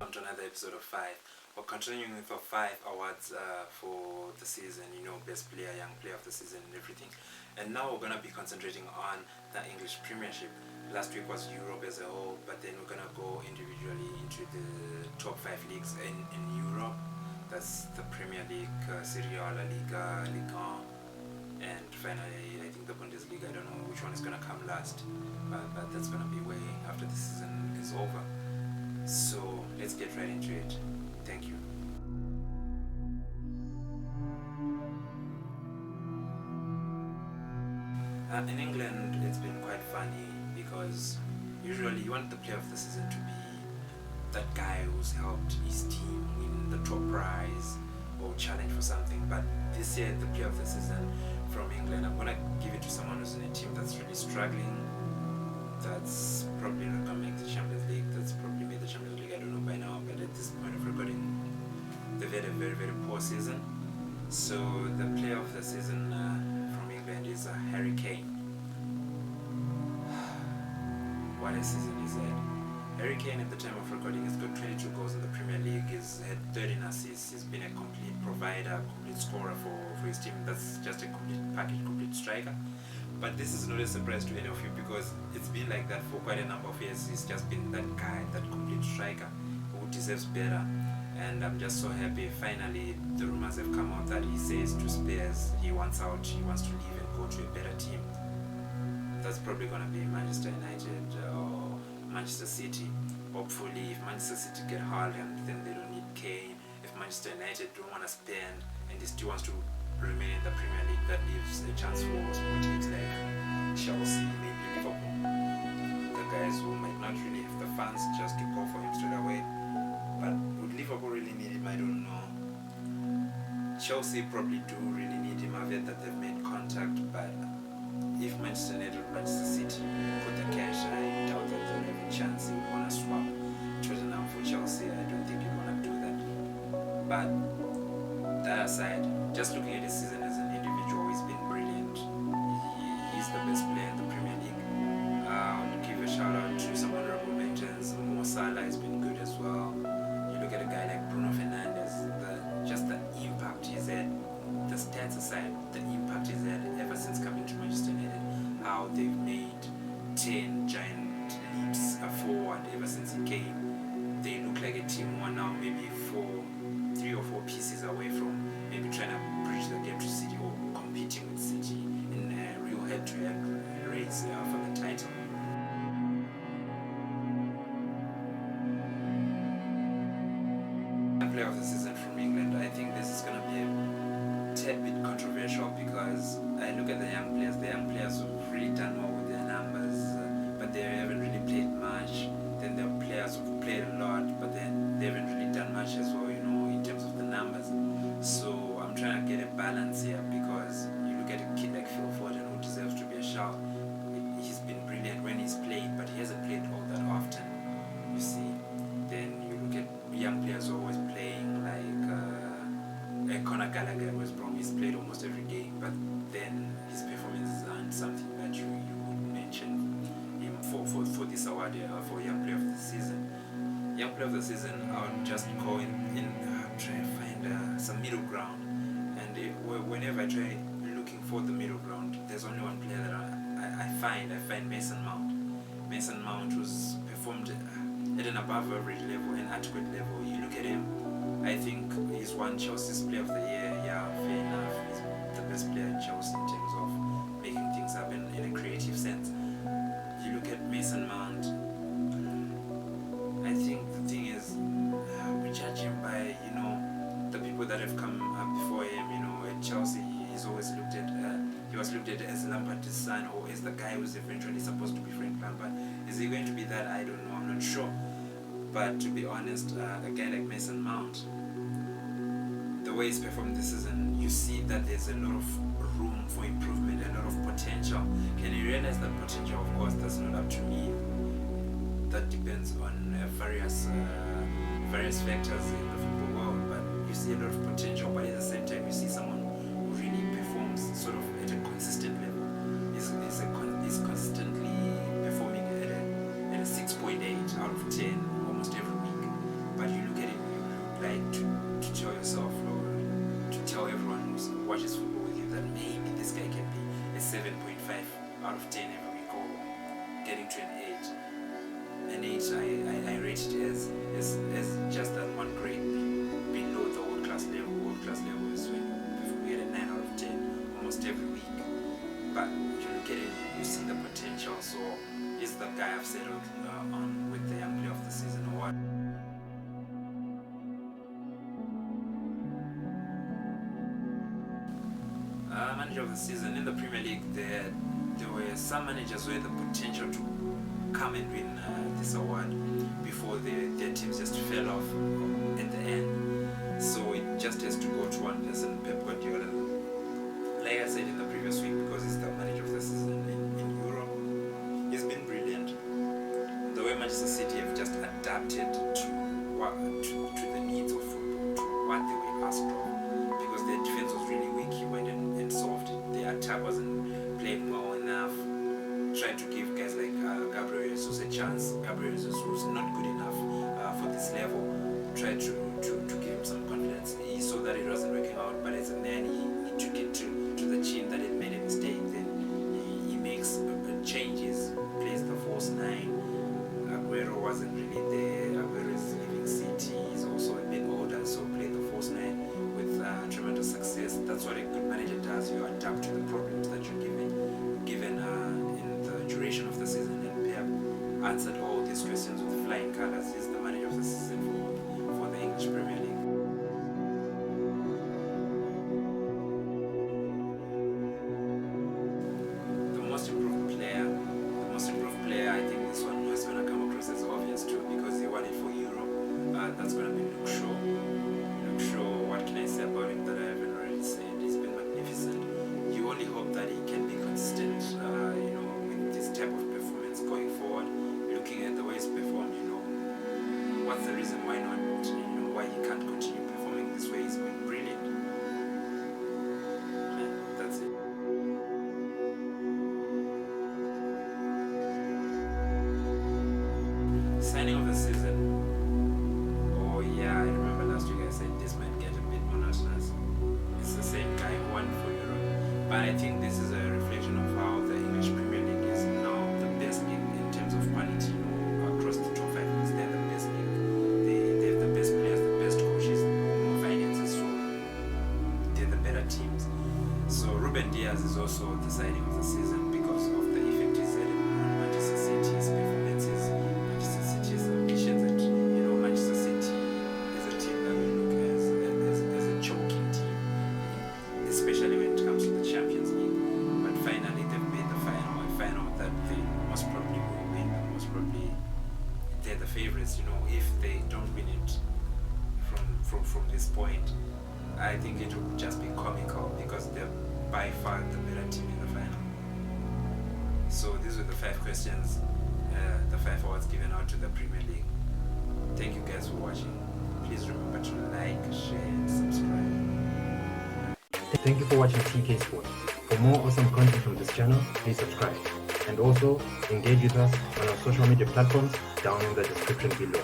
welcome to another episode of 5. We're continuing with our 5 awards for the season, best player, young player of the season and everything. And now we're going to be concentrating on the English Premiership. Last week was Europe as a whole, but then we're going to go individually into the top 5 leagues in Europe. That's the Premier League, Serie A, La Liga, Ligue 1, and finally I think the Bundesliga. I don't know which one is going to come last, but that's going to be way after the season is over. So let's get right into it. Thank you. In England, it's been quite funny because usually you want the player of the season to be that guy who's helped his team win the top prize or challenge for something. But this year, the player of the season from England, I'm gonna give it to someone who's in a team that's really struggling. That's probably not gonna make the Champions League. That's probably made the Champions League. I don't know by now, but at this point of recording, they've had a very, very poor season. So the player of the season from England is Harry Kane. What a season he's had. Harry Kane at the time of recording has got 22 goals in the Premier League. He's had 13 assists. He's been a complete provider, complete scorer for his team. That's just a complete package, complete striker. But this is not a surprise to any of you because it's been like that for quite a number of years. He's just been that guy, that complete striker who deserves better. And I'm just so happy finally the rumors have come out that he says to Spurs he wants out, he wants to leave and go to a better team. That's probably going to be Manchester United or Manchester City. Hopefully if Manchester City get Haaland, then they don't need Kane. If Manchester United don't want to spend and he still wants to remain in the Premier League, that leaves a chance for small teams like Chelsea, maybe Liverpool. The guys who might not really have the funds just to go for him straight away. But would Liverpool really need him? I don't know. Chelsea probably do really need him. I've heard that they've made contact, but if Manchester United or Manchester City put the cash, I doubt that they'll have a chance. He would want to swap Tottenham for Chelsea. I don't think he'd want to do that. But that aside, just looking at his season as an individual, he's been brilliant. He's the best player in the Premier League. I'll give a shout out to some honorable mentions. Mo Salah has been good as well. You look at a guy like Bruno Fernandes, just the impact he's had, the stats aside, the impact he's had ever since coming to Manchester United, how they've made 10 giant leaps forward ever since he came. They look like a team who are now maybe 3 or 4 pieces away from maybe trying to bridge the gap to City or competing with City in a real head-to-head race for the title. Player of the season from England, I think this is going to be a tad bit controversial because I look at the young players who've really done well with their numbers, but they haven't really played much. Then there are players who've played a lot, but then they haven't really done much as well, in terms of the numbers. So I'm trying to get a balance here because you look at a kid like Phil Foden who deserves to be a shout. He's been brilliant when he's played, but he hasn't played all that often, you see. Then you look at young players who are always playing like Conor Gallagher at West Brom. He's played almost every game, but then his performances aren't something that you would mention him for this award for Young Player of the Season. Young Player of the Season, I'll just go in try to find some middle ground, and whenever I try looking for the middle ground, there's only one player that I find Mason Mount. Mason Mount, who's performed at an above average level, an adequate level. You look at him, I think he's won Chelsea's Player of the Year. Yeah, fair enough. He's the best player in Chelsea in terms of making things happen in a creative sense. You look at Mason Mount, I think the thing is, we judge him by, the people that have come up before him, at Chelsea. He's always looked at, he was looked at as Lampard's son or as the guy who's eventually supposed to be Frank Lampard. Is he going to be that? I don't know, I'm not sure. But to be honest, a guy like Mason Mount, the way he's performed this season, you see that there's a lot of room for improvement, a lot of potential. Can you realize that potential? Of course, that's not up to me. That depends on various factors in the football world, but you see a lot of potential, but at the same time you see someone who really performs sort of at a consistent level. He's consistently performing at a 6.8 out of 10 almost every week, but you out of 10 every week, or getting to an 8. An 8, I rate it as just that one grade below the world class level. World class level is when we get a 9 out of 10 almost every week. But you look at it, you see the potential. So is the guy I've settled on with the young player of the season or what? Manager of the season in the Premier League, there were some managers who had the potential to come and win this award before their teams just fell off at the end. So it just has to go to one person, Pep Guardiola. Like I said in the previous week, because he's the manager of the season in Europe, he's been brilliant. The way Manchester City have just adapted to the needs of football, to what they were asked of, because their defense was really weak. He went and solved it. Their attack wasn't playing well enough. Tried to give guys like Gabriel Jesus a chance. Gabriel Jesus was not good enough for this level. Tried to give him some confidence. He saw that it wasn't working out, but as a man, he took it to the chin that it made a mistake. Then he makes changes, plays the false 9. Aguero wasn't really there. Aguero is leaving City. He's also a bit older, so played the false 9 with tremendous success. That's what a good manager does. You adapt to the problems that you're given in the duration of the season. And Pep answered all these questions with flying colors. He's the manager of the season for the English Premier League. The most improved player, I think this one is going to come across as obvious too, because he won it for Europe. That's going to be Luke Shaw. Luke Shaw, what can I say about him that I haven't already said? He's been magnificent. You only hope that he can be consistent, with this type of performance going forward. Looking at the way he's performed, what's the reason why not? Why he can't continue performing this way? He's been brilliant. That's it. Signing of the season. Oh yeah, I remember last week I said this might get a bit monotonous. It's the same guy who won for Europe. But I think this is a reflection of how the English Premier League is now the best league in terms of quality. Across the top 5 leagues, they're the best league. They have the best players, the best coaches, more finances, so they're the better teams. So Ruben Diaz is also the signing of the season because of the effect he's had on Manchester City's performances, Manchester City's ambitions, and Manchester City is a team that we look as a choking team, especially when it comes to the Champions League. But finally they've made the final, a final that they most probably will win. Most probably they're the favorites. If they don't win it from this point, I think it would just be comical, because they're by far the better team in the final. So these were the 5 questions, the 5 awards given out to the Premier League. Thank you guys for watching. Please remember to like, share and subscribe. Thank you for watching TK Sports. For more awesome content from this channel, please subscribe. And also, engage with us on our social media platforms down in the description below.